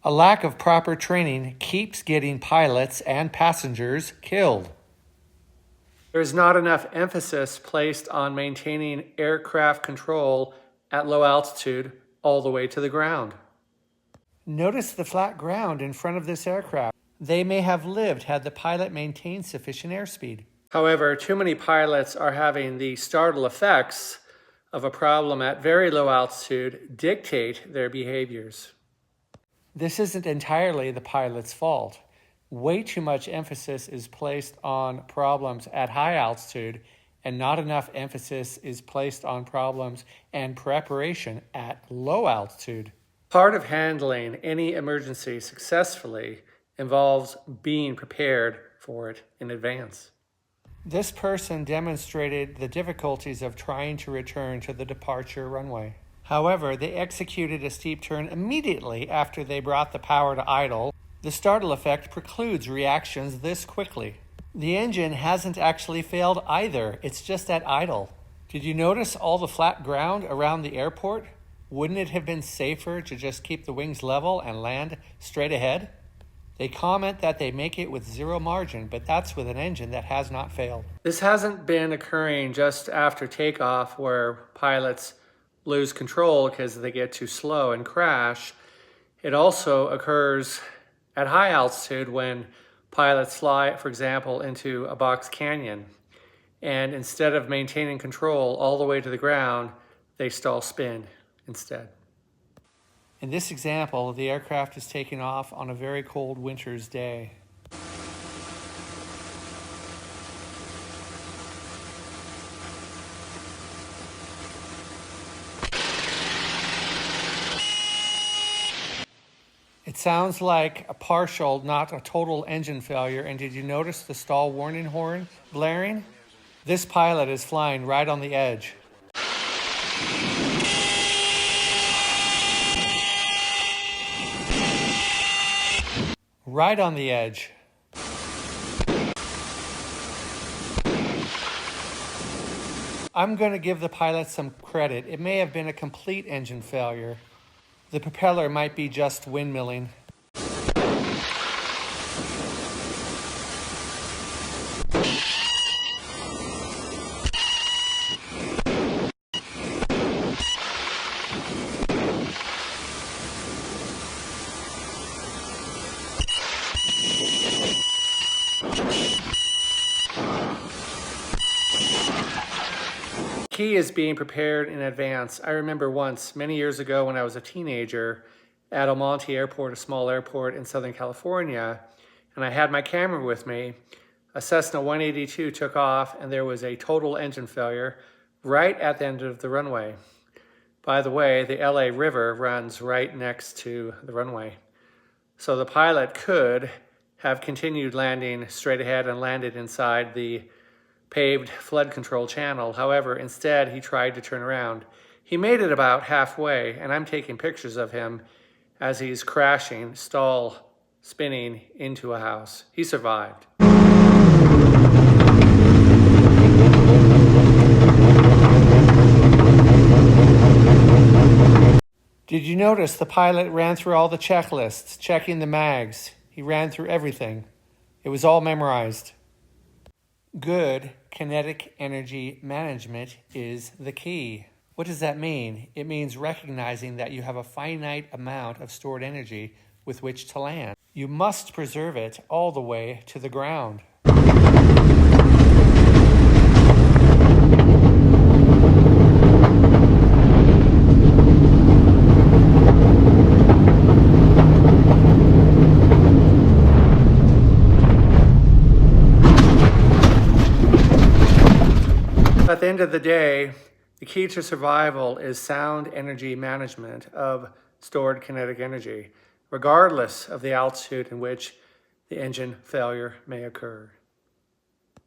A lack of proper training keeps getting pilots and passengers killed. There's not enough emphasis placed on maintaining aircraft control at low altitude all the way to the ground. Notice the flat ground in front of this aircraft. They may have lived had the pilot maintained sufficient airspeed. However, too many pilots are having the startle effects of a problem at very low altitude dictate their behaviors. This isn't entirely the pilot's fault. Way too much emphasis is placed on problems at high altitude, and not enough emphasis is placed on problems and preparation at low altitude. Part of handling any emergency successfully involves being prepared for it in advance. This person demonstrated the difficulties of trying to return to the departure runway. However, they executed a steep turn immediately after they brought the power to idle. The startle effect precludes reactions this quickly. The engine hasn't actually failed either. It's just at idle. Did you notice all the flat ground around the airport? Wouldn't it have been safer to just keep the wings level and land straight ahead? They comment that they make it with zero margin, but that's with an engine that has not failed. This hasn't been occurring just after takeoff where pilots lose control because they get too slow and crash. It also occurs at high altitude when pilots fly, for example, into a box canyon, and instead of maintaining control all the way to the ground, they stall spin instead. In this example, the aircraft is taking off on a very cold winter's day. It sounds like a partial, not a total engine failure. And did you notice the stall warning horn blaring? This pilot is flying right on the edge. Right on the edge. I'm going to give the pilot some credit. It may have been a complete engine failure. The propeller might be just windmilling. Key is being prepared in advance. I remember once, many years ago when I was a teenager, at El Monte Airport, a small airport in Southern California, and I had my camera with me. A Cessna 182 took off and there was a total engine failure right at the end of the runway. By the way, the LA River runs right next to the runway. So the pilot could have continued landing straight ahead and landed inside the paved flood control channel. However, instead he tried to turn around. He made it about halfway, and I'm taking pictures of him as he's crashing, stall spinning into a house. He survived. Did you notice the pilot ran through all the checklists, checking the mags? He ran through everything. It was all memorized. Good kinetic energy management is the key. What does that mean? It means recognizing that you have a finite amount of stored energy with which to land. You must preserve it all the way to the ground. At the end of the day, the key to survival is sound energy management of stored kinetic energy, regardless of the altitude in which the engine failure may occur.